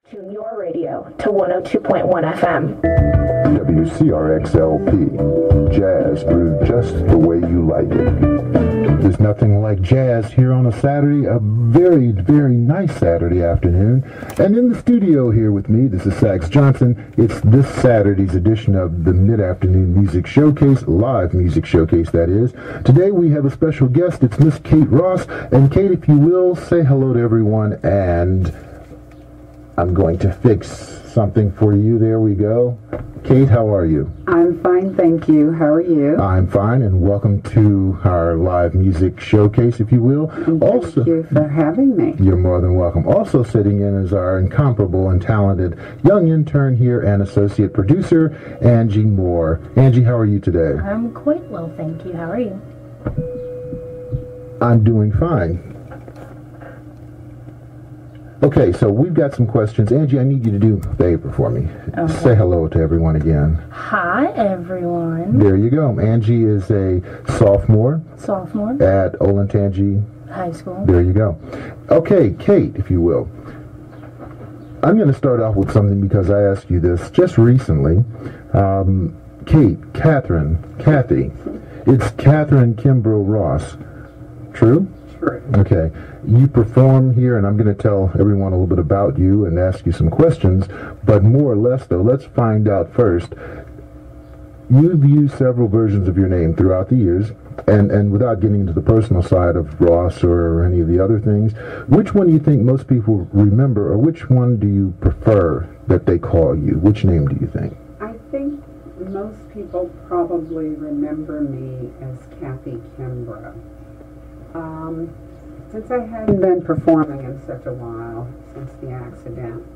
Tune your radio to 102.1 FM. WCRX-LP. Jazz brewed just the way you like it. There's nothing like jazz here on a Saturday, a very, very nice Saturday afternoon. And in the studio here with me, this is Sax Johnson. It's this Saturday's edition of the Mid-Afternoon Music Showcase, live music showcase that is. Today we have a special guest. It's Miss Kate Ross. And Kate, if you will, say hello to everyone, and I'm going to fix something for you. There we go. Kate, how are you? I'm fine, thank you. How are you? I'm fine, and welcome to our live music showcase, if you will. Thank you for having me. You're more than welcome. Also sitting in is our incomparable and talented young intern here and associate producer, Angie Moore. Angie, how are you today? I'm quite well, thank you. How are you? I'm doing fine. Okay, so we've got some questions. Angie, I need you to do a favor for me. Okay. Say hello to everyone again. Hi, everyone. There you go. Angie is a sophomore at Olentangy High School. There you go. Okay, Kate, if you will. I'm going to start off with something because I asked you this just recently. Kate, Kathy. It's Catherine Kimbrough Ross. True? True. Okay. You perform here, and I'm going to tell everyone a little bit about you and ask you some questions, but more or less, though, let's find out first. You've used several versions of your name throughout the years, and without getting into the personal side of Ross or any of the other things, which one do you think most people remember, or which one do you prefer that they call you? Which name do you think? I think most people probably remember me as Kathy Kimbrough. Since I hadn't been performing in such a while, since the accident,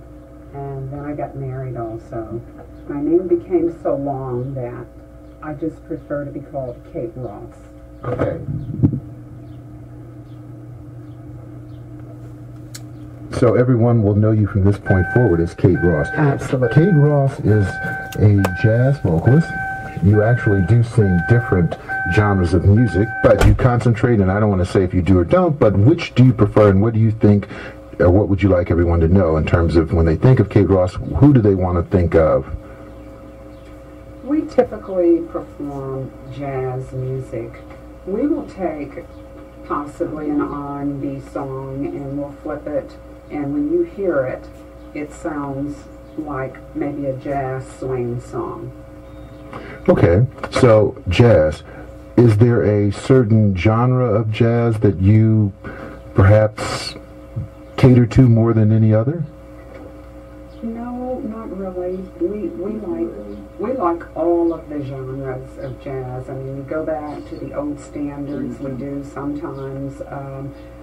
and then I got married also, my name became so long that I just prefer to be called Kate Ross. Okay. So everyone will know you from this point forward as Kate Ross. Absolutely. Kate Ross is a jazz vocalist. You actually do sing different genres of music, but you concentrate, and I don't want to say if you do or don't, but which do you prefer, and what do you think, or what would you like everyone to know in terms of when they think of Kate Ross, who do they want to think of? We typically perform jazz music. We will take possibly an R&B song and we'll flip it, and when you hear it, it sounds like maybe a jazz swing song. Okay, so jazz. Is there a certain genre of jazz that you perhaps cater to more than any other? No, not really. We like all of the genres of jazz. I mean, we go back to the old standards. We do sometimes.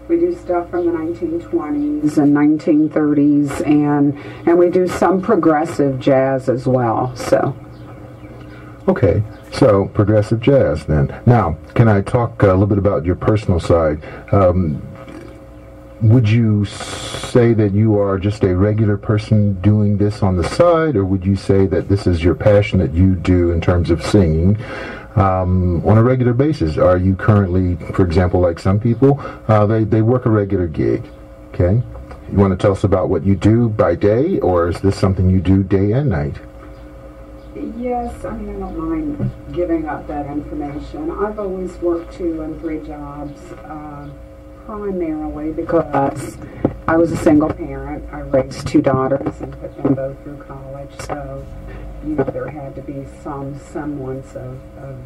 We do stuff from the 1920s and 1930s, and we do some progressive jazz as well. So. Okay, so progressive jazz then. Now, can I talk a little bit about your personal side? Would you say that you are just a regular person doing this on the side, or would you say that this is your passion that you do in terms of singing on a regular basis? Are you currently, for example, like some people, they work a regular gig, okay? You want to tell us about what you do by day, or is this something you do day and night? Yes, I mean, I don't mind giving up that information. I've always worked 2 and 3 jobs, primarily because I was a single parent. I raised 2 daughters and put them both through college, so you know there had to be some semblance of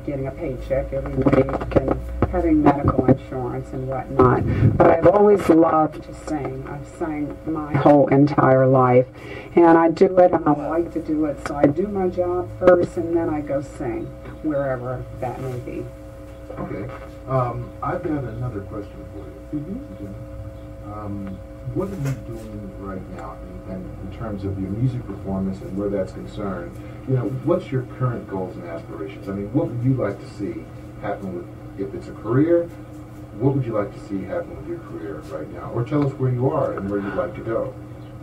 getting a paycheck every week and having medical insurance and whatnot. But I've always loved to sing. I've sang my whole entire life, and I do it and I like to do it, so I do my job first and then I go sing wherever that may be. Okay. I've got another question for you. Mm-hmm. What are you doing right now in terms of your music performance and where that's concerned? You know, what's your current goals and aspirations? I mean, what would you like to see happen with, if it's a career, what would you like to see happen with your career right now? Or tell us where you are and where you'd like to go.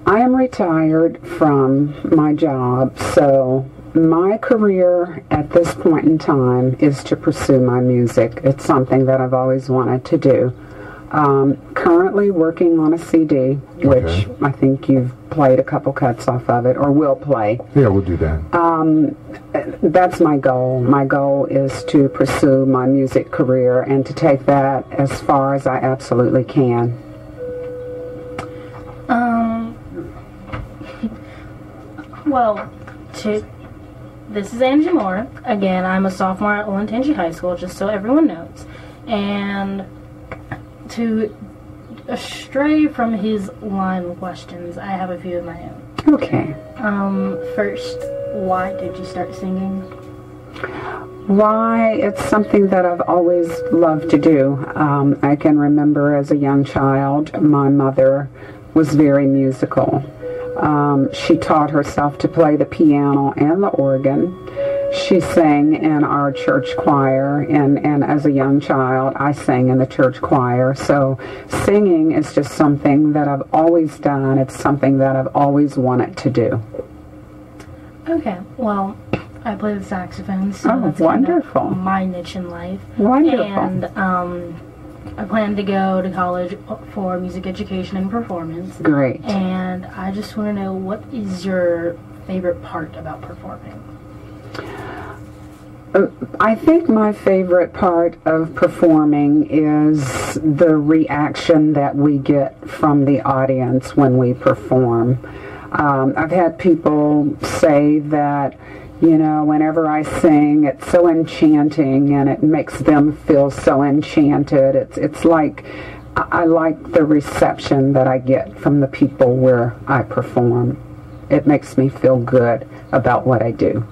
I am retired from my job, so my career at this point in time is to pursue my music. It's something that I've always wanted to do. Currently working on a CD, which Okay. I think you've played a couple cuts off of it, or will play. Yeah, we'll do that. That's my goal. My goal is to pursue my music career and to take that as far as I absolutely can. Well, this is Angie Moore. Again, I'm a sophomore at Olentangy High School, just so everyone knows. And to stray from his line of questions, I have a few of my own. Okay. First, why did you start singing? Why? It's something that I've always loved to do. I can remember as a young child, my mother was very musical. She taught herself to play the piano and the organ. She sang in our church choir, and as a young child, I sang in the church choir. So singing is just something that I've always done. It's something that I've always wanted to do. Okay, well, I play the saxophone, so Oh, that's wonderful. kind of my niche in life. Wonderful. And I plan to go to college for music education and performance. Great. And I just want to know, what is your favorite part about performing? I think my favorite part of performing is the reaction that we get from the audience when we perform. I've had people say that, you know, whenever I sing, it's so enchanting and it makes them feel so enchanted. It's like, I like the reception that I get from the people where I perform. It makes me feel good about what I do.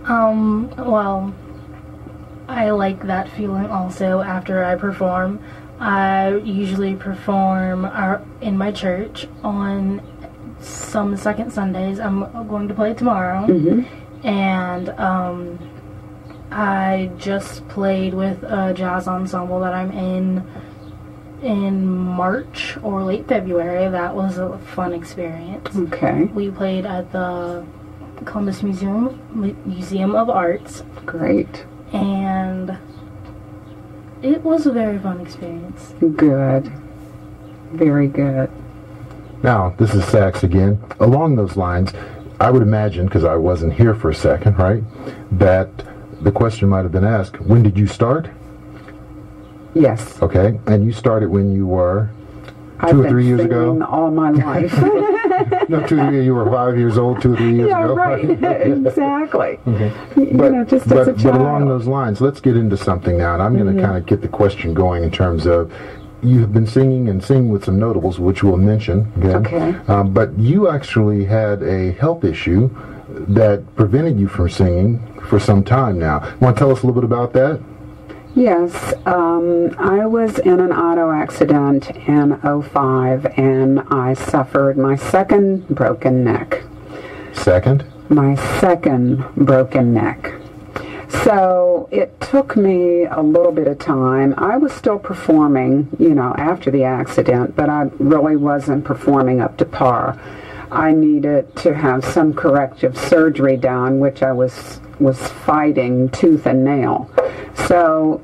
Well, I like that feeling also after I perform. I usually perform in my church on some second Sundays. I'm going to play tomorrow. Mm-hmm. And I just played with a jazz ensemble that I'm in March or late February. That was a fun experience. Okay. We played at the Columbus Museum of Arts, Great. and it was a very fun experience. Good. Very good. Now, this is sax again. Along those lines, I would imagine, because I wasn't here for a second, right, that the question might have been asked, when did you start? Yes. Okay, and you started when you were I've 2 or been 3 years singing ago? all my life. No, 2 or 3, you were 5 years old 2 or 3 years Yeah, ago. right. Exactly. Okay. You know, just as a But child. along those lines, let's get into something now, and I'm going to kind of get the question going in terms of, you've been singing and singing with some notables, which we'll mention. Okay. But you actually had a health issue that prevented you from singing for some time now. Want to tell us a little bit about that? Yes, I was in an auto accident in '05, and I suffered my second broken neck. Second? My second broken neck. So it took me a little bit of time. I was still performing, you know, after the accident, but I really wasn't performing up to par. I needed to have some corrective surgery done, which I was fighting tooth and nail. So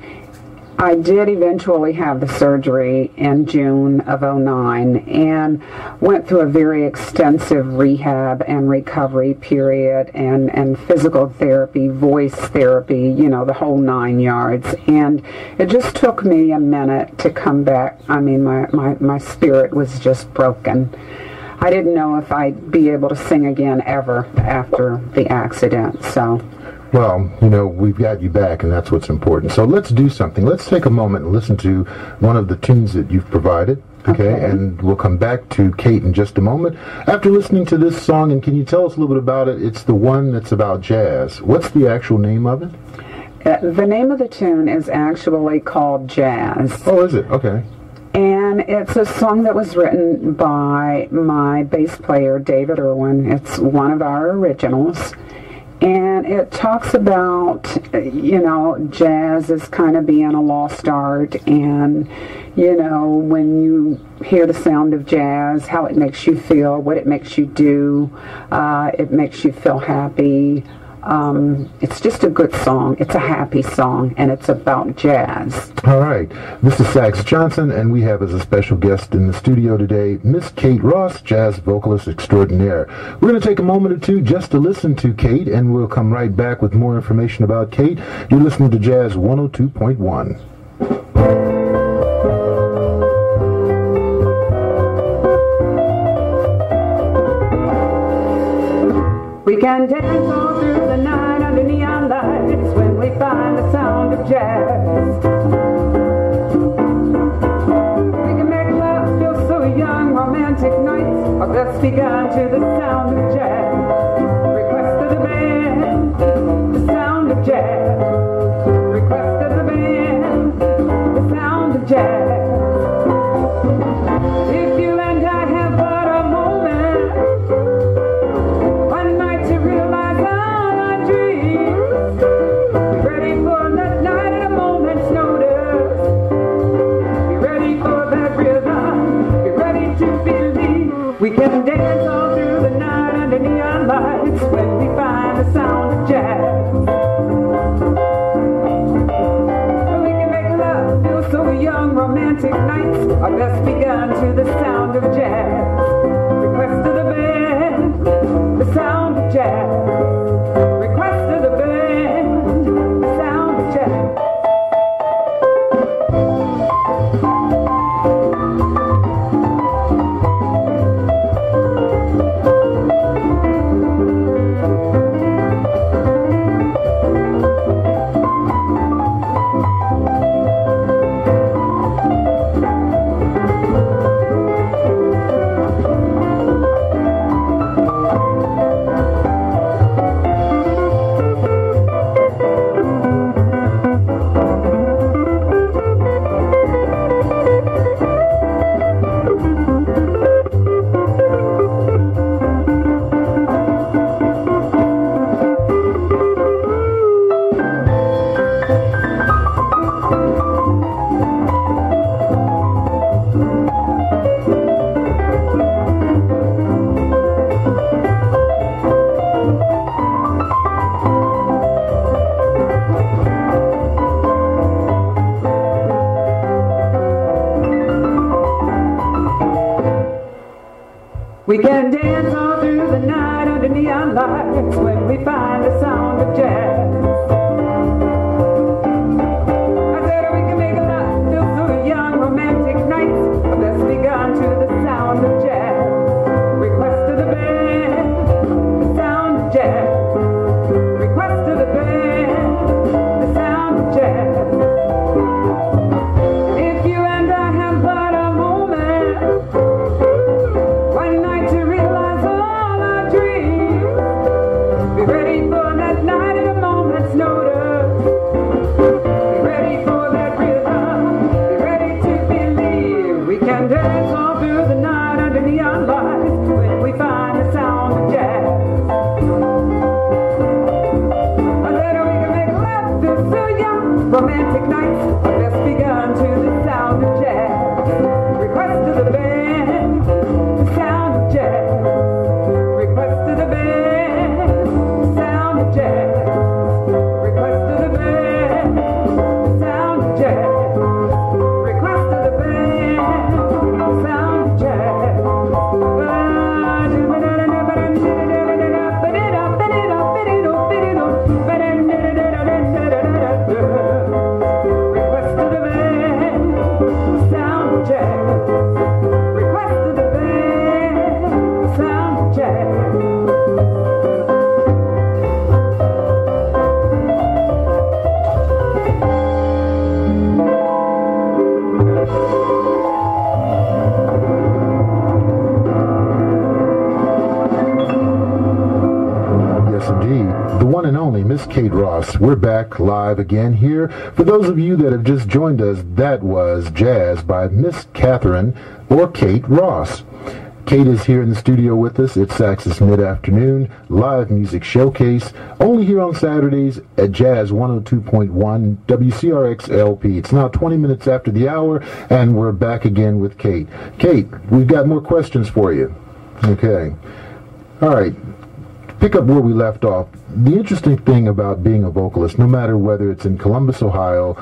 I did eventually have the surgery in June of '09 and went through a very extensive rehab and recovery period and physical therapy, voice therapy, you know, the whole 9 yards. And it just took me a minute to come back. I mean, my spirit was just broken. I didn't know if I'd be able to sing again ever after the accident, so... Well, you know, we've got you back, and that's what's important. So let's do something. Let's take a moment and listen to one of the tunes that you've provided, okay? And we'll come back to Kate in just a moment. After listening to this song, and can you tell us a little bit about it? It's the one that's about jazz. What's the actual name of it? The name of the tune is actually called Jazz. Oh, is it? Okay. And it's a song that was written by my bass player, David Irwin. It's one of our originals. And it talks about, you know, jazz as kind of being a lost art, and, you know, when you hear the sound of jazz, how it makes you feel, what it makes you do. It makes you feel happy. It's just a good song. It's a happy song, and it's about jazz. All right. This is Sax Johnson, and we have as a special guest in the studio today, Miss Kate Ross, jazz vocalist extraordinaire. We're going to take a moment or two just to listen to Kate, and we'll come right back with more information about Kate. You're listening to Jazz 102.1. We can dance all through the night under neon lights when we find the sound of jazz. We can make love feel so young, romantic nights are best begun to the sound of jazz. Request of the band, the sound of jazz. Request of the band, the sound of jazz. If you and I have but a moment, one night to realize all our dreams, be ready for that night at a moment's notice. Be ready for that rhythm, be ready to believe. We can dance all through the night under neon lights when we find the sound of jazz. We can make love feel so young, romantic nights are best begun to the sound of jazz. Request of the band, the sound of jazz. Request of the band, the sound of jazz. We can dance all through the night under neon lights when we find the sound of jazz. I said we can make love feel so young, romantic nights are best begun to the sound of jazz. Request of the band, the sound of jazz. Request of the band, the sound of jazz. If you and I have but a moment, one night to realize all our dreams, be ready for that night at a moment's notice. Be ready for that rhythm, be ready to believe. We can dance all through the night under neon lights when we find the sound of jazz. I said we can make love feel so young, romantic nights are best begun to the sound of jazz. Request of the band, the sound of jazz. Request of the band, the sound of jazz. Request of the band, the sound of jazz. Request of the band, the sound of jazz. Request of the band, the sound of jazz. Request of the band, the sound of jazz. Yes, indeed. The one and only Miss Kate Ross. We're back live again here. For those of you that have just joined us, that was Jazz by Miss Catherine or Kate Ross. Kate is here in the studio with us. It's Sax's Mid-Afternoon live music showcase, only here on Saturdays at Jazz 102.1 WCRX-LP. It's now 20 minutes after the hour, and we're back again with Kate. Kate, we've got more questions for you. Okay. All right. pick up where we left off, the interesting thing about being a vocalist, no matter whether it's in Columbus, Ohio,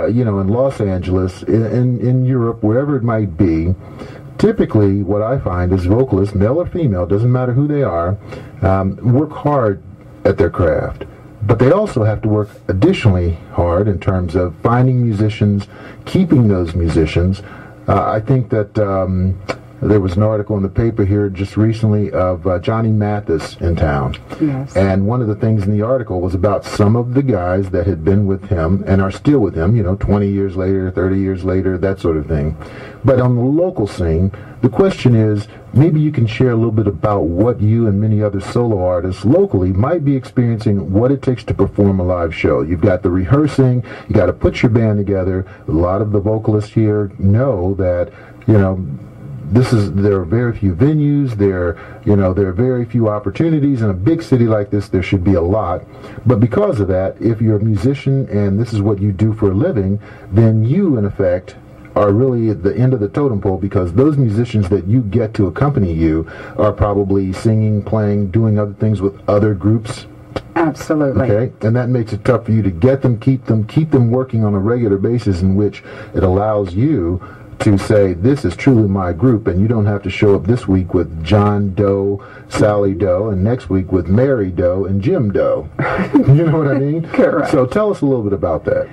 in Los Angeles, in Europe, wherever it might be, typically what I find is vocalists, male or female, doesn't matter who they are, work hard at their craft. But they also have to work additionally hard in terms of finding musicians, keeping those musicians. I think that there was an article in the paper here just recently of Johnny Mathis in town. Yes. And one of the things in the article was about some of the guys that had been with him and are still with him, 20 years later, 30 years later, that sort of thing. But on the local scene, the question is, maybe you can share a little bit about what you and many other solo artists locally might be experiencing, what it takes to perform a live show. You've got the rehearsing, you got to put your band together. A lot of the vocalists here know that, there are very few venues, there are very few opportunities. In a big city like this, there should be a lot. But because of that, if you're a musician and this is what you do for a living, then you, in effect, are really at the end of the totem pole, because those musicians that you get to accompany you are probably singing, playing, doing other things with other groups. Absolutely. Okay, and that makes it tough for you to get them, keep them working on a regular basis, in which it allows you to say, this is truly my group, and you don't have to show up this week with John Doe, Sally Doe, and next week with Mary Doe and Jim Doe. You know what I mean? Correct. So tell us a little bit about that.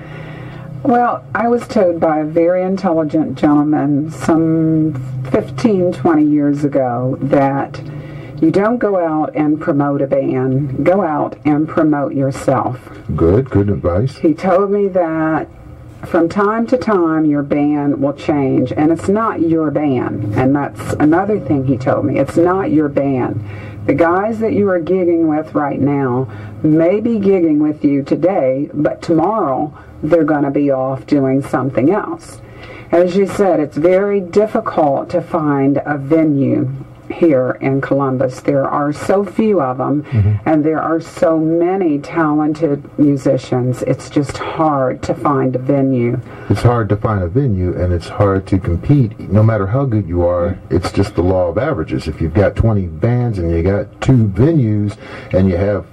Well, I was told by a very intelligent gentleman some 15, 20 years ago that you don't go out and promote a band, go out and promote yourself. Good advice. He told me that from time to time your band will change, and it's not your band. And that's another thing he told me. It's not your band. The guys that you are gigging with right now may be gigging with you today, but tomorrow they're going to be off doing something else. As you said, it's very difficult to find a venue here in Columbus. There are so few of them, and there are so many talented musicians. It's just hard to find a venue. It's hard to find a venue, and it's hard to compete. No matter how good you are, it's just the law of averages. If you've got 20 bands and you got 2 venues and you have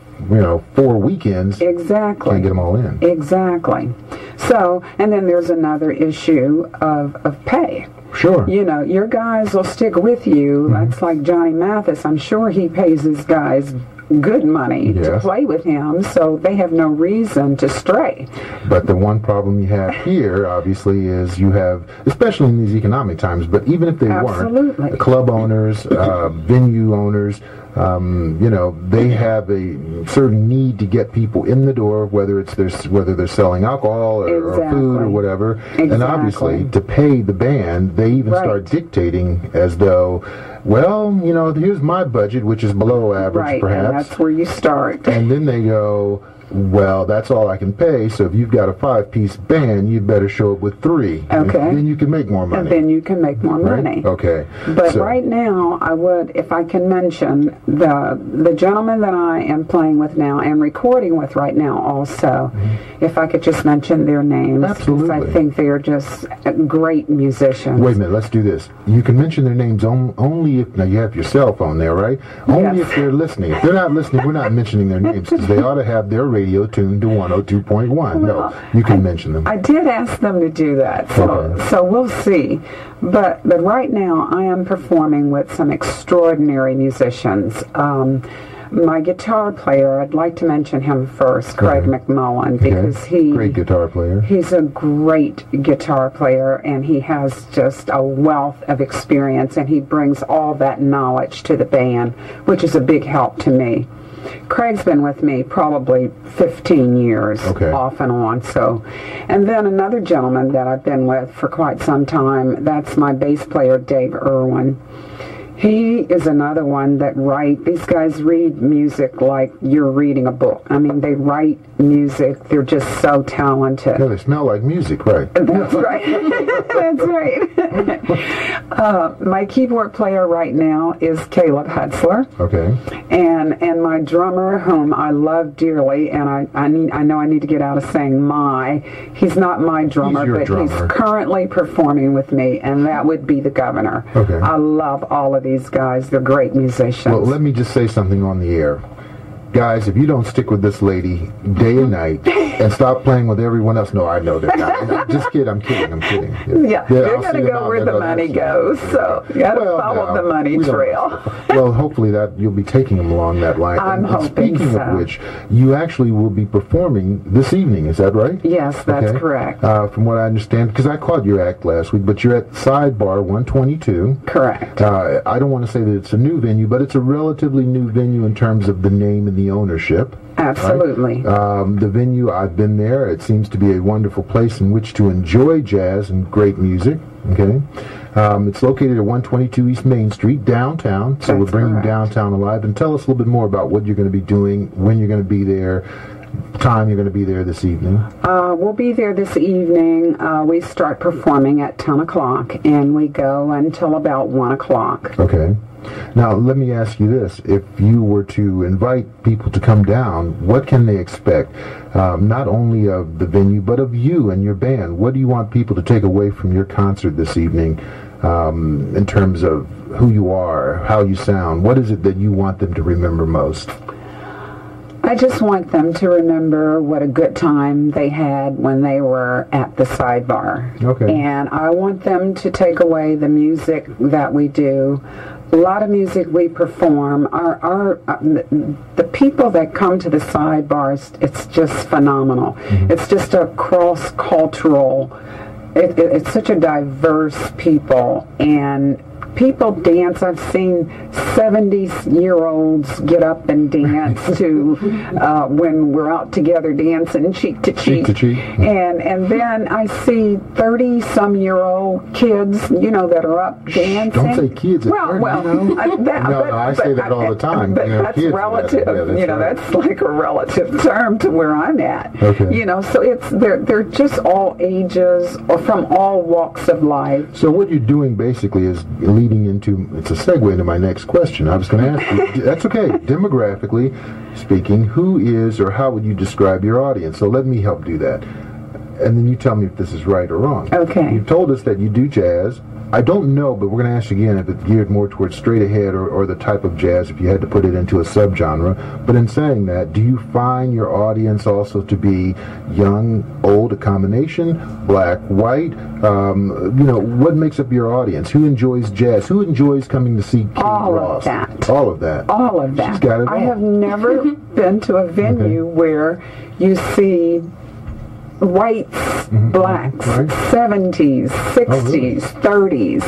4 weekends, exactly, can't get them all in. Exactly. So, and then there's another issue of pay. Sure. Your guys will stick with you. That's like Johnny Mathis. I'm sure he pays his guys good money to play with him, so they have no reason to stray. But the one problem you have here, obviously, is you have, especially in these economic times, but even if they weren't, the club owners, venue owners, they have a certain need to get people in the door, whether they're selling alcohol or food or whatever. Exactly. And obviously, to pay the band, they even start dictating as though, well, here's my budget, which is below average, perhaps. And that's where you start. And then they go, well, that's all I can pay, so if you've got a 5-piece band, you'd better show up with 3. Okay. And then you can make more money. And then you can make more money. Okay. But right now, I would, if I can mention, the gentleman that I am playing with now and recording with right now also, if I could just mention their names. Absolutely. I think they are just great musicians. Wait a minute, let's do this. You can mention their names only if, now you have your cell phone there, right? Only if they're listening. If they're not listening, we're not mentioning their names, because they ought to have their radio tuned to 102.1. Well, no, you can mention them. I did ask them to do that, so we'll see. But right now, I am performing with some extraordinary musicians. My guitar player, I'd like to mention him first, Craig McMullen, because great guitar player. He's a great guitar player, and he has just a wealth of experience, and he brings all that knowledge to the band, which is a big help to me. Craig's been with me probably 15 years, off and on. So, and then another gentleman that I've been with for quite some time, that's my bass player, Dave Irwin. He is another one that these guys read music like you're reading a book. I mean, they write music. They're just so talented. Yeah, they smell like music, right? That's right. That's right. My keyboard player right now is Caleb Hutzler. Okay. And my drummer, whom I love dearly, and I know I need to get out of saying he's not my drummer, but he's currently performing with me, and that would be the Governor. Okay. I love all of these guys. They're great musicians. Well, let me just say something on the air. Guys, if you don't stick with this lady day and night and stop playing with everyone else, no, I know they're not. No, just kidding. I'm kidding. Yeah, they're going to go where the money goes, so you got to follow the money trail. Well, hopefully that you'll be taking them along that line. I'm hoping speaking so. of which, you actually will be performing this evening. Is that right? Yes, that's correct. From what I understand, because I caught your act last week, but you're at Sidebar 122. Correct. I don't want to say that it's a new venue, but it's a relatively new venue in terms of the name and the ownership. Absolutely. Right? The venue, I've been there. It seems to be a wonderful place in which to enjoy jazz and great music. Okay. It's located at 122 East Main Street, downtown. So we're bringing downtown alive. And tell us a little bit more about what you're going to be doing, when you're going to be there, time you're going to be there this evening. We'll be there this evening. We start performing at 10 o'clock, and we go until about 1 o'clock. Okay. Now, let me ask you this. If you were to invite people to come down, what can they expect? Not only of the venue, but of you and your band. What do you want people to take away from your concert this evening in terms of who you are, how you sound? What is it that you want them to remember most? I just want them to remember what a good time they had when they were at the Sidebar. Okay. And I want them to take away the music that we do. A lot of music we perform, the people that come to the Sidebars, it's just phenomenal. Mm-hmm. It's just a cross-cultural, it's such a diverse people, and people dance. I've seen 70-year-olds get up and dance to when we're out together dancing cheek to cheek. And then I see 30-some-year-old kids, that are up dancing. Don't say kids. I say that all the time. But that's relative. That's like a relative term to where I'm at. Okay. So they're just all ages or from all walks of life. So what you're doing basically is leading into, it's a segue into my next question. I was going to ask you, that's okay, demographically speaking, who is or how would you describe your audience? So let me help do that. And then you tell me if this is right or wrong. Okay. You've told us that you do jazz. I don't know, but we're going to ask you again if it's geared more towards straight ahead or the type of jazz, if you had to put it into a subgenre. But in saying that, do you find your audience also to be young, old, a combination, black, white? What makes up your audience? Who enjoys jazz? Who enjoys coming to see Kate Ross? All of that. All of that. She's got it all. I have never been to a venue where you see whites, blacks, 70s, 60s, 30s,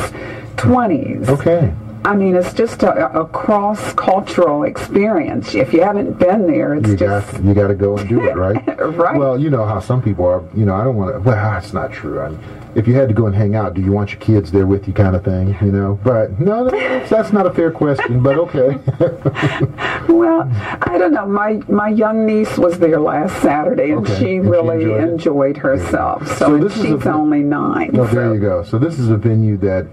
20s. Okay. I mean, it's just a cross-cultural experience. If you haven't been there, you got to go and do it, right? Right. Well, you know how some people are. I don't want to. Well, it's not true. If you had to go and hang out, do you want your kids there with you, kind of thing? But no, that's not a fair question. But okay. Well, I don't know. My young niece was there last Saturday, and she really enjoyed herself. So she's only 9. Oh, there you go. So this is a venue that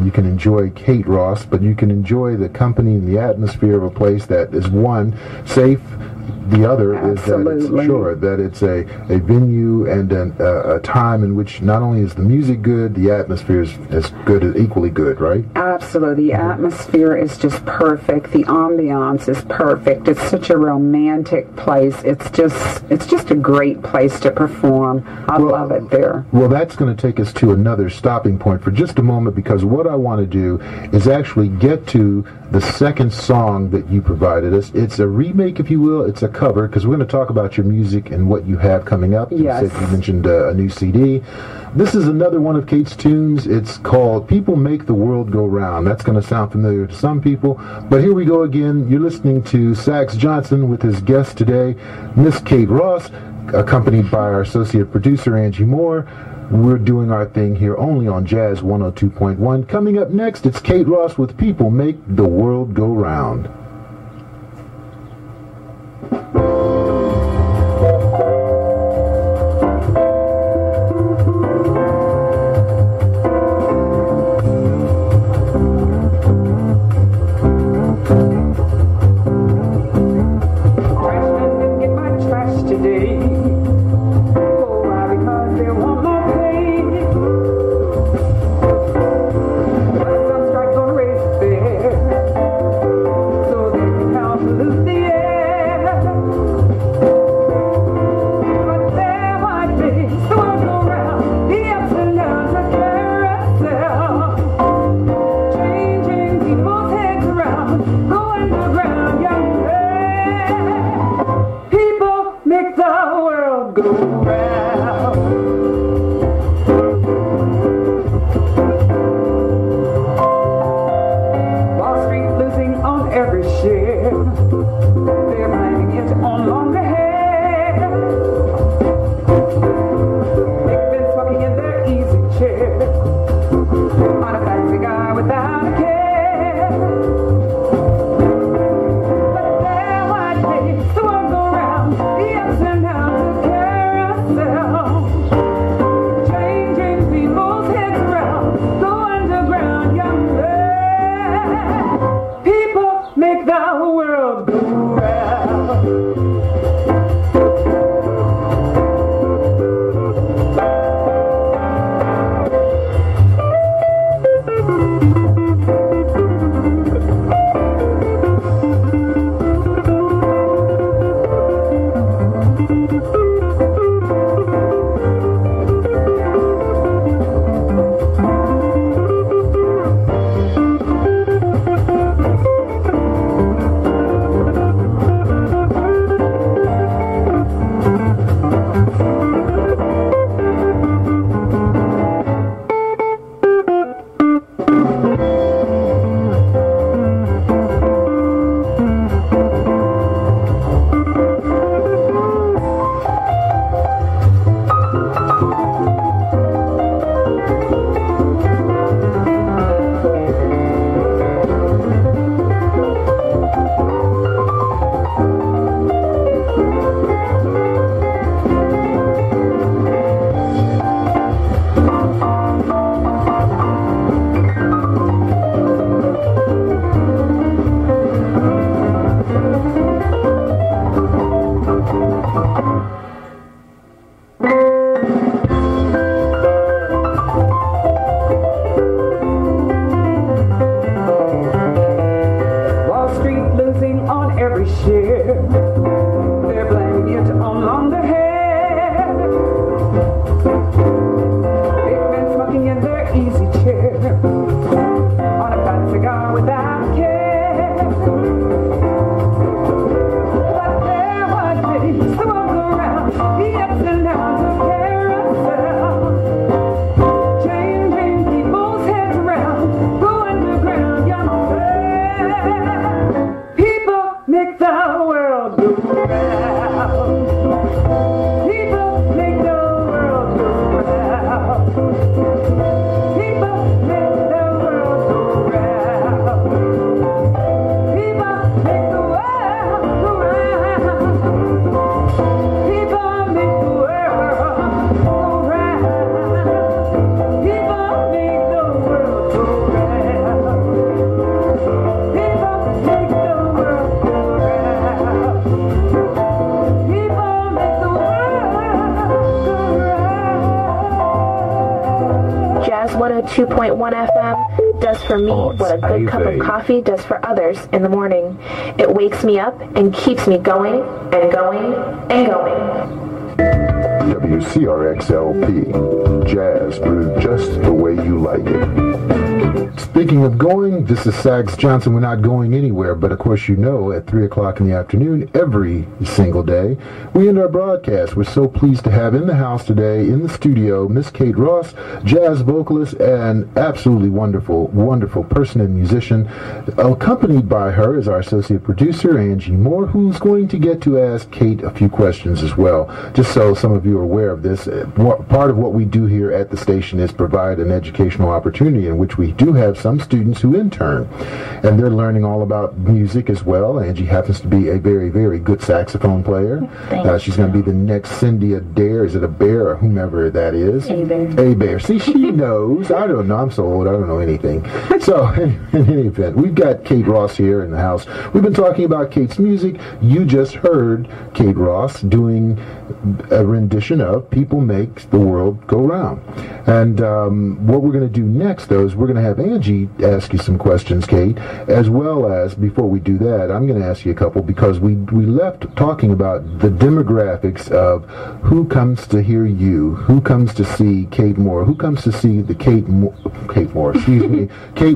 you can enjoy Kate Ross, but you can enjoy the company and the atmosphere of a place that is, one, safe. The other is that it's a venue and a time in which not only is the music good, the atmosphere is as good, equally good, right? Absolutely. The atmosphere is just perfect. The ambiance is perfect. It's such a romantic place. It's just a great place to perform. I love it there. Well, that's going to take us to another stopping point for just a moment, because what I want to do is actually get to the second song that you provided us. It's a remake, if you will. It's a cover, because we're going to talk about your music and what you have coming up. Yes. You mentioned a new CD. This is another one of Kate's tunes. It's called People Make the World Go Round. That's going to sound familiar to some people, but here we go again. You're listening to Sax Johnson with his guest today, Miss Kate Ross, accompanied by our associate producer, Angie Moore. We're doing our thing here only on Jazz 102.1. Coming up next, it's Kate Ross with People Make the World Go Round. So underground, young man. People make the world go round. Wall Street losing on every share. They're blaming it on longer hair. They've been smoking in their easy chair on a fat cigar without a care. But their white face swung around the ups and downs of carousel, changing people's heads around. Go underground, young man. People make the world go round. Wall Street losing on every share. They're blaming it on longer hair. They've been smoking in their easy chair on a fat cigar without a care. But their white face swung around the ups and downs of carousel, changing people's heads around. Go underground, young man. People make the world go round. People make the world go round. People make the world go round. People make the world go round. People make the world go round. People make the world go round. People make the world go round. People make the world go round. Jazz 102.1 FM does for me what a good cup of coffee does for others in the morning. It wakes me up and keeps me going and going and going. WCRX-LP, jazz brewed just the way you like it. Speaking of going, this is Sags Johnson. We're not going anywhere, but of course you know at 3 o'clock in the afternoon every single day, we end our broadcast. We're so pleased to have in the house today, in the studio, Miss Kate Ross, jazz vocalist and absolutely wonderful, wonderful person and musician. Accompanied by her is our associate producer, Angie Moore, who's going to get to ask Kate a few questions as well. Just so some of you are aware of this, part of what we do here at the station is provide an educational opportunity in which we do have some students who intern, and they're learning all about music as well. Angie happens to be a very, very good saxophone player. She's going to be the next Cindy Adair. Is it a bear or whomever that is? A bear. See, she knows. I don't know. I'm so old. I don't know anything. So, in any event, we've got Kate Ross here in the house. We've been talking about Kate's music. You just heard Kate Ross doing a rendition of People Make the World Go Round. And what we're going to do next, though, is we're going to have Angie ask you some questions, Kate, as well as, before we do that, I'm going to ask you a couple, because we left talking about the demographics of who comes to hear you, who comes to see Kate Moore, who comes to see the Kate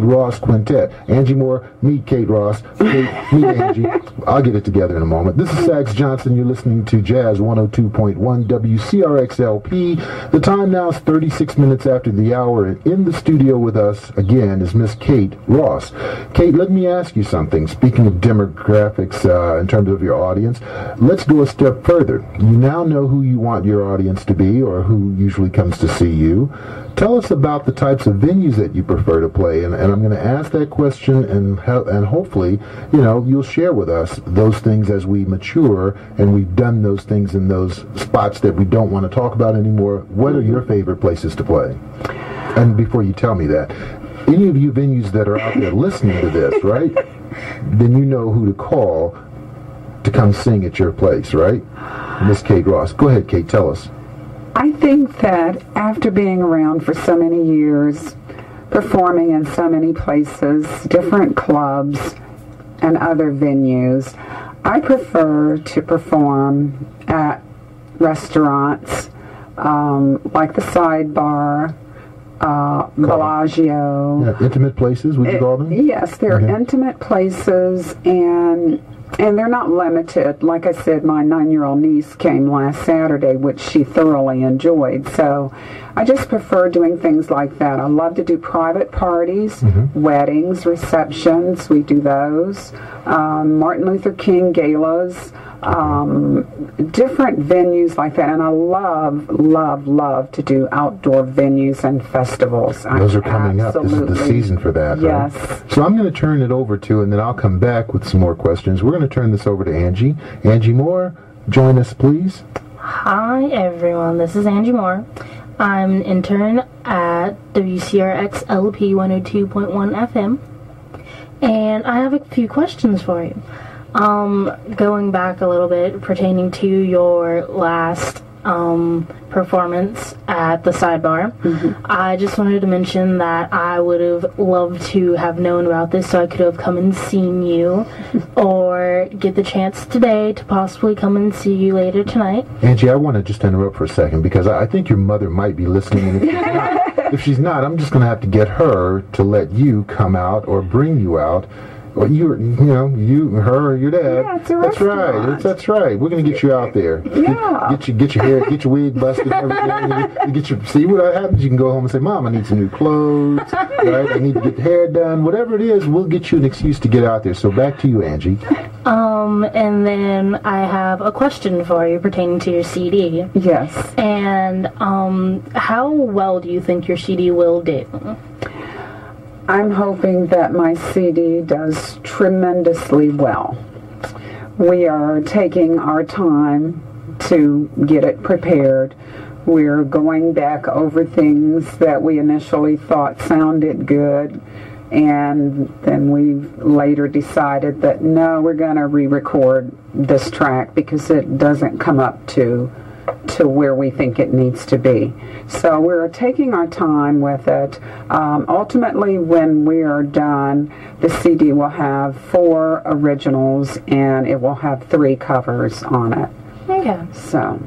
Ross Quintet. Angie Moore, meet Kate Ross, meet Angie. I'll get it together in a moment. This is Sax Johnson. You're listening to Jazz 102.1 WCRX-LP. The time now is 36 minutes after the hour, and in the studio with us again is Miss Kate Ross. Kate, let me ask you something. Speaking of demographics in terms of your audience, let's go a step further. You now know who you want your audience to be, or who usually comes to see you. Tell us about the types of venues that you prefer to play, and I'm going to ask that question, and hopefully, you'll share with us those things as we mature and we've done those things in those spots that we don't want to talk about anymore. What are your favorite places to play? And before you tell me that, any of you venues that are out there listening to this, right, then you know who to call to come sing at your place, right? Miss Kate Ross. Go ahead, Kate, tell us. I think that after being around for so many years, performing in so many places, different clubs and other venues, I prefer to perform at restaurants like the Sidebar, Bellagio. Yeah, intimate places, would you call them? Yes, they're intimate places, and they're not limited. Like I said, my 9-year-old niece came last Saturday, which she thoroughly enjoyed. So I just prefer doing things like that. I love to do private parties, weddings, receptions. We do those. Martin Luther King galas, different venues like that. And I love to do outdoor venues and festivals. Those are coming up. This is the season for that. Yes. Right? So I'm going to turn it over to, and then I'll come back with some more questions. We're going to turn this over to Angie. Angie Moore, join us, please. Hi, everyone. This is Angie Moore. I'm an intern at WCRX-LP 102.1 FM. And I have a few questions for you. Going back a little bit pertaining to your last performance at the Sidebar, I just wanted to mention that I would have loved to have known about this so I could have come and seen you, or get the chance today to possibly come and see you later tonight. Angie, I want to just interrupt for a second, because I think your mother might be listening, and if she's not, I'm just going to have to get her to let you come out or bring you out. Well, you, her, or your dad. Yeah, it's a That's restaurant. right. That's right. We're going to get you out there. Yeah. Get your hair, get your wig busted and everything. See what happens? You can go home and say, Mom, I need some new clothes. Right? I need to get the hair done. Whatever it is, we'll get you an excuse to get out there. So back to you, Angie. And then I have a question for you pertaining to your CD. Yes. And how well do you think your CD will do? I'm hoping that my CD does tremendously well. We are taking our time to get it prepared. We're going back over things that we initially thought sounded good, and then we later decided that no, we're going to re-record this track because it doesn't come up to where we think it needs to be. So we're taking our time with it. Ultimately, when we are done, the CD will have 4 originals and it will have 3 covers on it. Okay. So.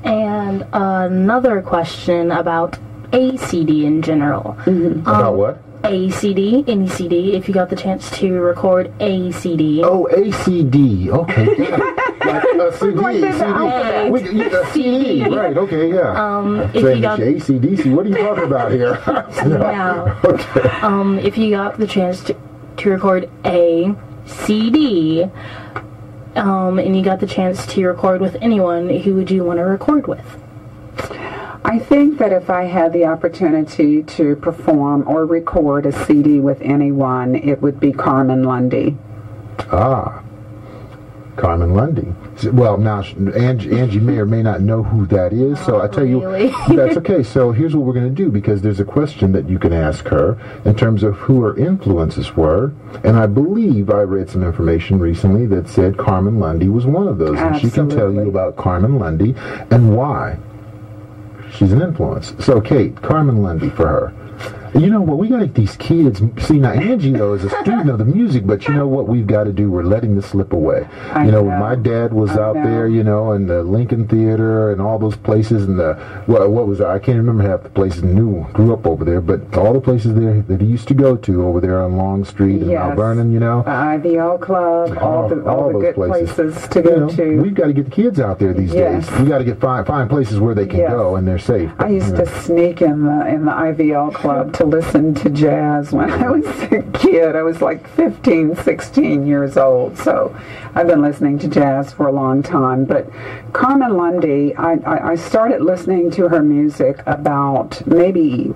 And another question about a CD in general. About what? A CD, any CD, if you got the chance to record a CD. Oh, ACD. Okay, yeah. Like CD, right, okay, yeah. If you got ACDC, what are you talking about here? yeah. Okay. If you got the chance to record a CD, and you got the chance to record with anyone, who would you want to record with? I think that if I had the opportunity to perform or record a CD with anyone, it would be Carmen Lundy. Ah, Carmen Lundy. Well, now, Angie may or may not know who that is, so I tell you, that's okay. So here's what we're going to do, because there's a question that you can ask her in terms of who her influences were, and I believe I read some information recently that said Carmen Lundy was one of those, and she can tell you about Carmen Lundy and why she's an influence. So, Kate, Carmen Lundy for her. You know what? We got to get these kids. See, now Angie though is a student of the music, but you know what we've got to do? We're letting this slip away. When my dad was out there, in the Lincoln Theater and all those places, and what was I can't remember half the places. Grew up over there, but all the places there that he used to go to over there on Long Street in Mount Vernon, IVL Club, all the good places to go to. We've got to get the kids out there these days. We got to find places where they can go and they're safe. I used to sneak in the IVL Club to listen to jazz when I was a kid. I was like 15, 16 years old, so I've been listening to jazz for a long time. But Carmen Lundy, I started listening to her music about maybe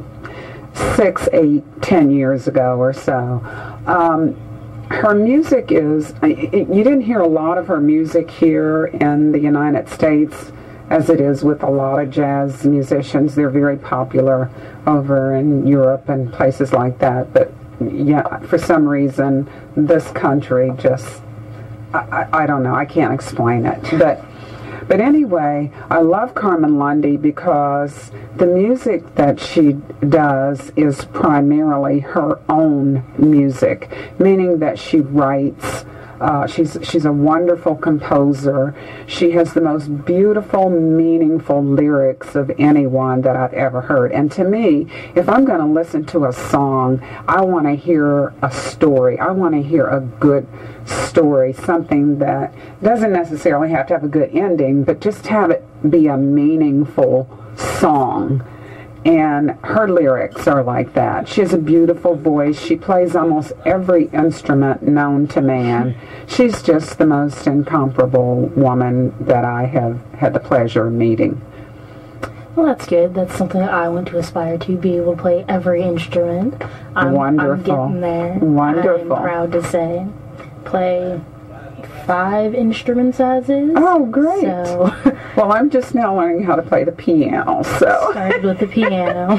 6, 8, 10 years ago or so. Her music is, you didn't hear a lot of her music here in the United States as it is with a lot of jazz musicians. They're very popular over in Europe and places like that. But yeah, for some reason, this country just, I don't know, I can't explain it. But anyway, I love Carmen Lundy because the music that she does is primarily her own music, meaning that she writes. She's a wonderful composer. She has the most beautiful, meaningful lyrics of anyone that I've ever heard. And to me, if I'm going to listen to a song, I want to hear a story. I want to hear a good story, something that doesn't necessarily have to have a good ending, but just have it be a meaningful song. And her lyrics are like that. She has a beautiful voice. She plays almost every instrument known to man. She's just the most incomparable woman that I have had the pleasure of meeting. Well, that's good. That's something that I want to aspire to, be able to play every instrument. Wonderful. I'm getting there. Wonderful. I'm proud to say. Play 5 instruments as is. Oh, great. So, well, I'm just now learning how to play the piano, so. Started with the piano.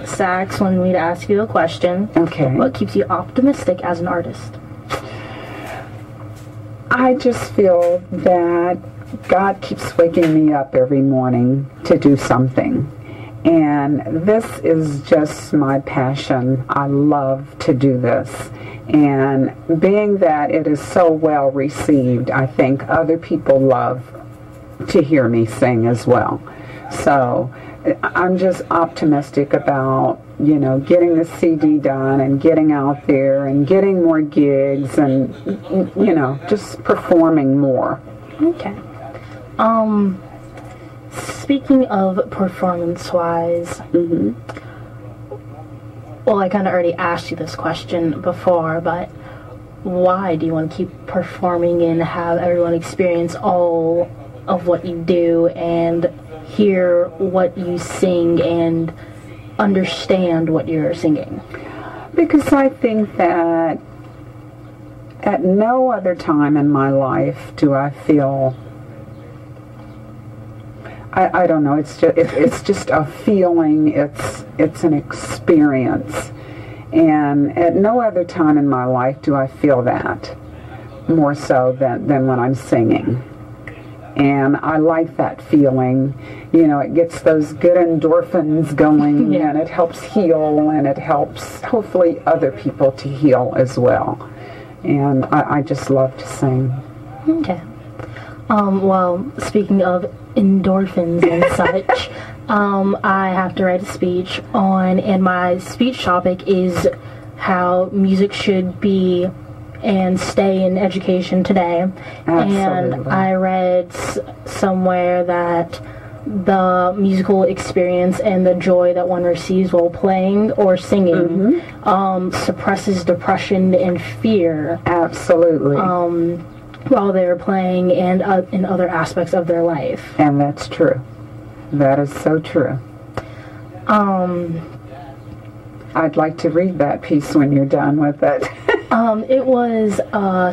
Sax wanted me to ask you a question. Okay. What keeps you optimistic as an artist? I just feel that God keeps waking me up every morning to do something. And this is just my passion. I love to do this. And being that it is so well received, I think other people love to hear me sing as well. So I'm just optimistic about, getting the CD done and getting out there and getting more gigs and, just performing more. Okay. Speaking of performance-wise, well, I kind of already asked you this question before, but why do you want to keep performing and have everyone experience all of what you do and hear what you sing and understand what you're singing? Because I think that at no other time in my life do I feel, I don't know, it's just a feeling, it's an experience. And at no other time in my life do I feel that more so than when I'm singing. And I like that feeling. It gets those good endorphins going, and it helps heal, and it helps, hopefully, other people to heal as well. And I just love to sing. Okay. Well, speaking of endorphins and such, I have to write a speech on, and my speech topic is how music should be and stay in education today. Absolutely. And I read somewhere that the musical experience and the joy that one receives while playing or singing suppresses depression and fear. Absolutely. While they're playing and in other aspects of their life. And that's true. That is so true. I'd like to read that piece when you're done with it. It was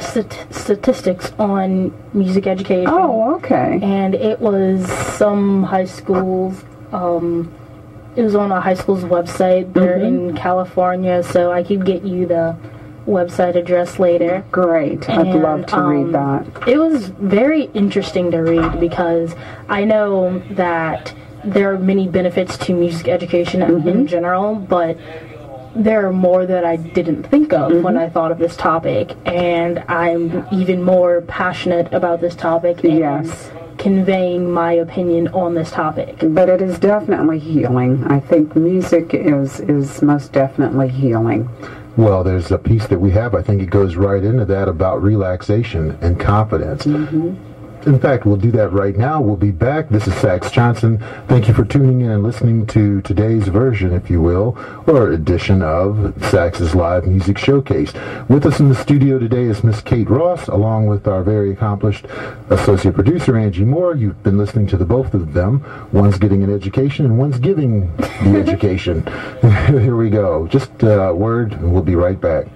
statistics on music education. Oh, okay. And it was some high schools. It was on a high school's website. They're in California, so I could get you the website address later. Great. I'd love to read that. It was very interesting to read because I know that there are many benefits to music education in general, but there are more that I didn't think of when I thought of this topic, and I'm even more passionate about this topic and conveying my opinion on this topic. But it is definitely healing. I think music is most definitely healing. Well, there's a piece that we have, I think it goes right into that, about relaxation and confidence. In fact, we'll do that right now. We'll be back. This is Sax Johnson. Thank you for tuning in and listening to today's version, if you will, or edition of Sax's Live Music Showcase. With us in the studio today is Miss Kate Ross, along with our very accomplished associate producer, Angie Moore. You've been listening to the both of them. One's getting an education and one's giving the education. Here we go. Just a word, and we'll be right back.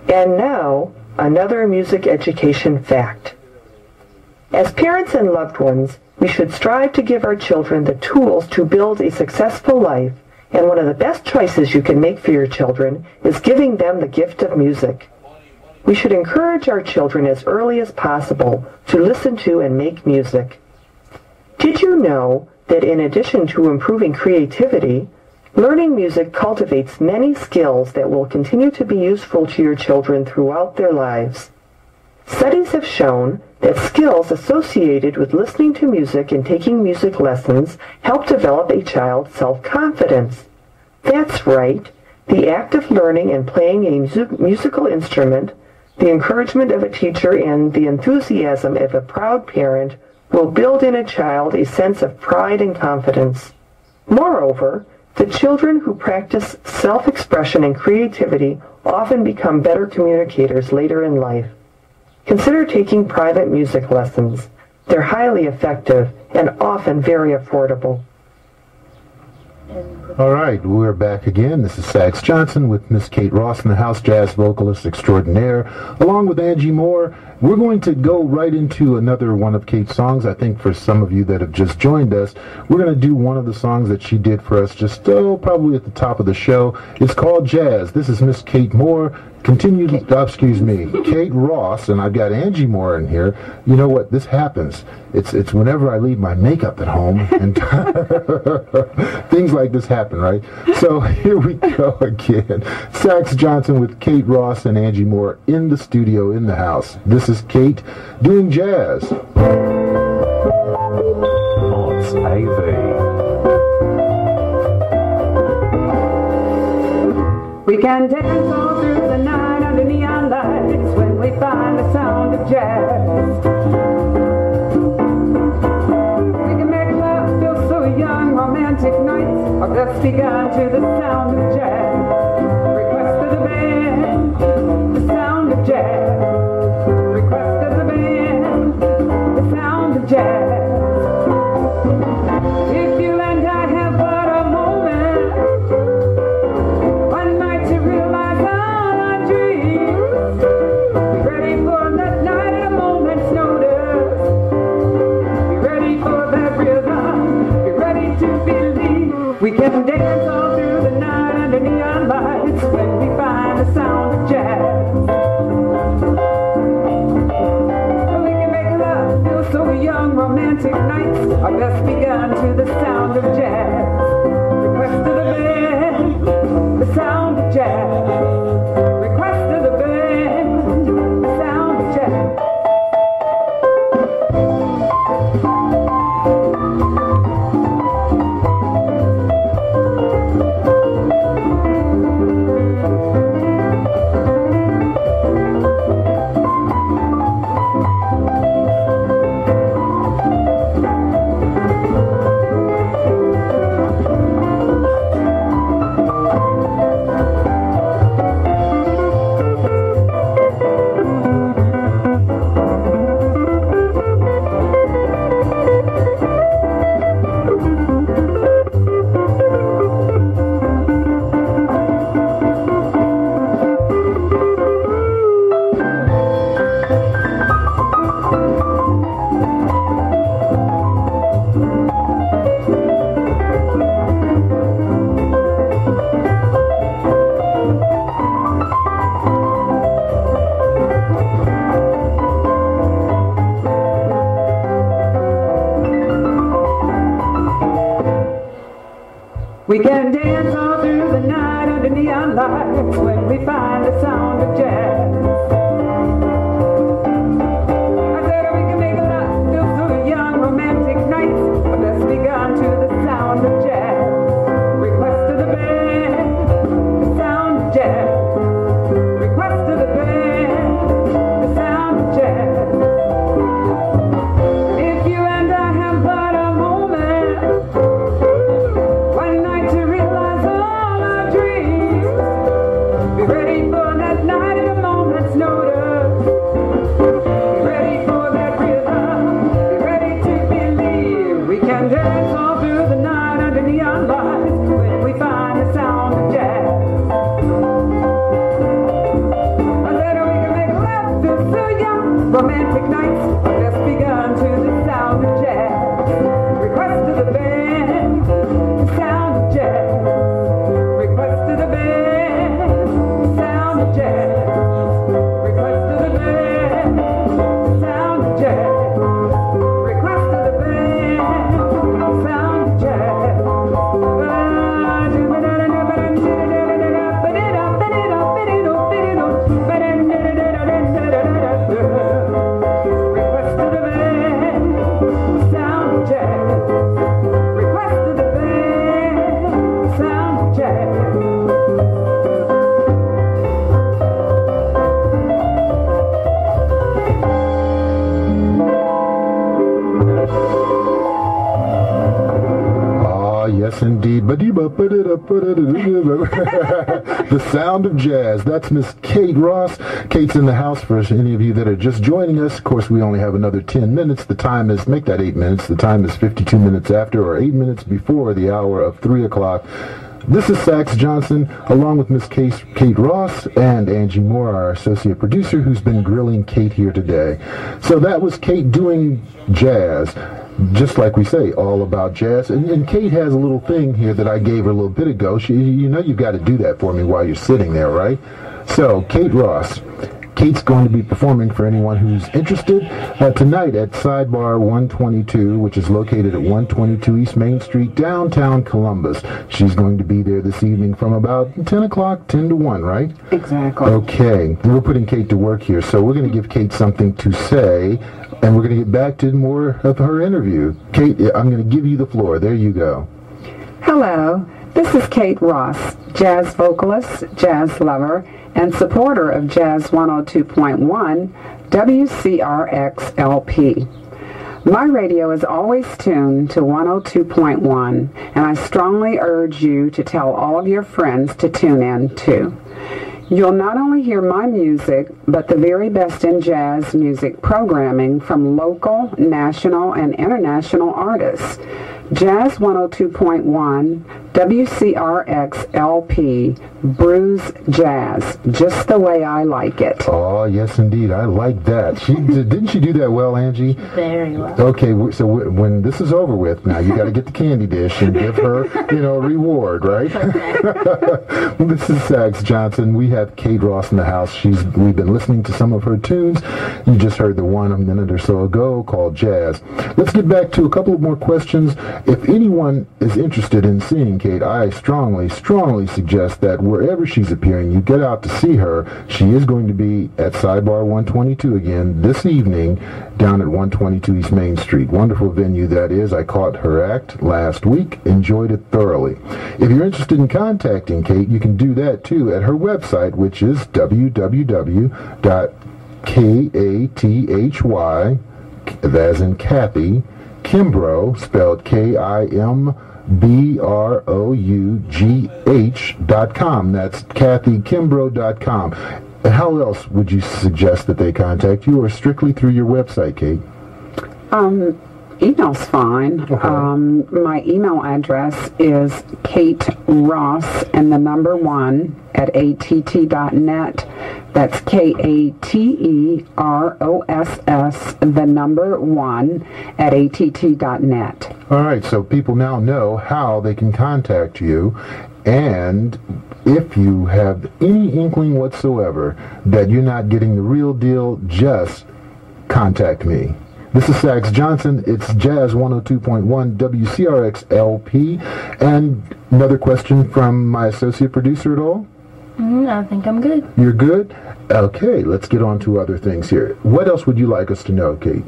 And now, another music education fact. As parents and loved ones, we should strive to give our children the tools to build a successful life, and one of the best choices you can make for your children is giving them the gift of music. We should encourage our children as early as possible to listen to and make music. Did you know that in addition to improving creativity, learning music cultivates many skills that will continue to be useful to your children throughout their lives? Studies have shown that skills associated with listening to music and taking music lessons help develop a child's self-confidence. That's right. The act of learning and playing a musical instrument, the encouragement of a teacher, and the enthusiasm of a proud parent will build in a child a sense of pride and confidence. Moreover, the children who practice self-expression and creativity often become better communicators later in life. Consider taking private music lessons. They're highly effective and often very affordable. All right, we're back again. This is Sax Johnson with Miss Kate Ross in the house, jazz vocalist extraordinaire, along with Angie Moore. We're going to go right into another one of Kate's songs. I think for some of you that have just joined us, we're going to do one of the songs that she did for us just, probably at the top of the show. It's called Jazz. This is Miss Kate Moore. Kate Ross, and I've got Angie Moore in here. You know what? This happens. It's whenever I leave my makeup at home, and things like this happen, right? So here we go again. Sax Johnson with Kate Ross and Angie Moore in the studio, in the house. This is Kate doing jazz. Odds AV. We can dance all through the night under neon lights when we find the sound of jazz. We can make love feel so young, romantic nights are just begun to the sound of jazz. Request of the band, the sound of jazz. Request of the band, the sound of jazz. If you and I have but a moment, one night to realize all our dreams, be ready for that night at a moment's notice. Be ready for that rhythm, be ready to believe. We can dance all through the night under neon lights when we find the sound of jazz. We can make love feel so young, romantic nights are just begun to the sound of jazz. Request of the band, the sound of jazz. Request of the band, the sound of jazz. We can dance all through the night under neon lights when we find the sound of jazz. I said we can make love through young romantic nights. Let's begun to the sound of jazz. Request to the band, the sound of jazz. Request to the band, the sound of jazz. If you and I have but a moment, one night to realize all our dreams, be ready for that night at a moment's notice. Be ready for that rhythm, be ready to believe. We can dance all through the night under neon lights when we find the sound of jazz. I said we can make love through so young romantic nights. Let's begun to the sound of jazz. Request to the band, the sound of jazz. Request to the band, the sound of jazz. Request to the band, the sound of jazz. Request to the band, the sound of jazz. Request to the band, the sound of jazz. Request to the band, the sound of jazz. Ah, yes, indeed. The sound of jazz. That's Miss Kate Ross. Kate's in the house for any of you that are just joining us. Of course, we only have another 10 minutes. The time is, make that 8 minutes. The time is 52 minutes after or 8 minutes before the hour of 3 o'clock. This is Sax Johnson, along with Miss Kate Ross and Angie Moore, our associate producer, who's been grilling Kate here today. So that was Kate doing jazz. Just like we say, all about jazz. And Kate has a little thing here that I gave her a little bit ago. You know you've got to do that for me while you're sitting there, right? So, Kate Ross. Kate's going to be performing for anyone who's interested tonight at Sidebar 122, which is located at 122 East Main Street, downtown Columbus. She's going to be there this evening from about 10 o'clock, 10 to 1, right? Exactly. Okay. We're putting Kate to work here, so we're going to give Kate something to say, and we're going to get back to more of her interview. Kate, I'm going to give you the floor. There you go. Hello, this is Kate Ross, jazz vocalist, jazz lover, and supporter of Jazz 102.1 WCRX-LP. My radio is always tuned to 102.1, and I strongly urge you to tell all of your friends to tune in too. You'll not only hear my music, but the very best in jazz music programming from local, national, and international artists. Jazz 102.1 WCRX-LP brews jazz just the way I like it. Oh, yes, indeed. I like that. Didn't she do that well, Angie? Very well. Okay, so when this is over with, now you got to get the candy dish and give her, a reward, right? Okay. This is Sax Johnson. We have Kate Ross in the house. We've been listening to some of her tunes. You just heard the one a minute or so ago called Jazz. Let's get back to a couple of more questions. If anyone is interested in seeing Kate, I strongly, strongly suggest that wherever she's appearing, you get out to see her. She is going to be at Sidebar 122 again this evening down at 122 East Main Street. Wonderful venue that is. I caught her act last week. Enjoyed it thoroughly. If you're interested in contacting Kate, you can do that too at her website, which is www.kathy, as in Kathy, Kimbrough, spelled KIMBROUGH.com. That's KathyKimbrough.com. How else would you suggest that they contact you, or strictly through your website, Kate? Email's fine. Okay. My email address is Kate Ross and the number 1 at att.net. That's KATEROSS, the number 1 at att.net. All right, so people now know how they can contact you, and if you have any inkling whatsoever that you're not getting the real deal, just contact me. This is Sax Johnson. It's Jazz 102.1 WCRX-LP. And another question from my associate producer at all? I think I'm good. You're good? Okay, let's get on to other things here. What else would you like us to know, Kate?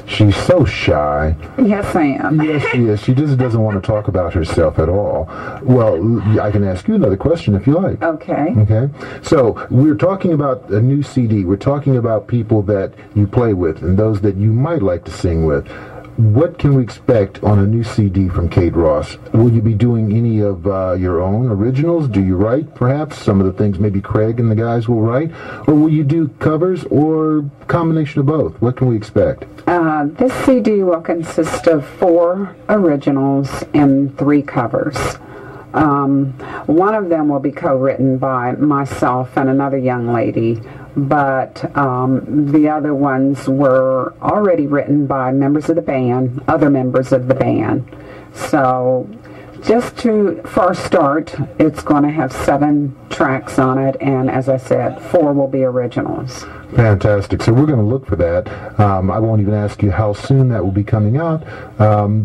She's so shy. Yes, I am. Yes, she is. She just doesn't want to talk about herself at all. Well, I can ask you another question if you like. Okay. Okay. So, we're talking about a new CD. We're talking about people that you play with and those that you might like to sing with. What can we expect on a new CD from Kate Ross? Will you be doing any of your own originals? Do you write, perhaps? Some of the things maybe Craig and the guys will write? Or will you do covers or combination of both? What can we expect? This CD will consist of 4 originals and 3 covers. One of them will be co-written by myself and another young lady, but the other ones were already written by members of the band, other members of the band. So just for a start, it's going to have 7 tracks on it, and as I said, 4 will be originals. Fantastic. So we're going to look for that. I won't even ask you how soon that will be coming out,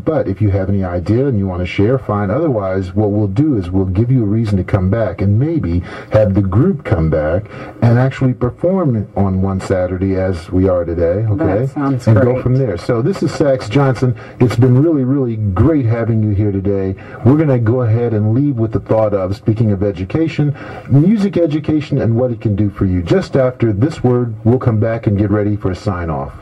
but if you have any idea and you want to share, fine. Otherwise, what we'll do is we'll give you a reason to come back and maybe have the group come back and actually perform on one Saturday as we are today, okay? That sounds and great. go from there. So this is Sax Johnson. It's been really, really great having you here today. We're going to go ahead and leave with the thought of, speaking of education, music education and what it can do for you. Just after this word, we'll come back and get ready for a sign-off.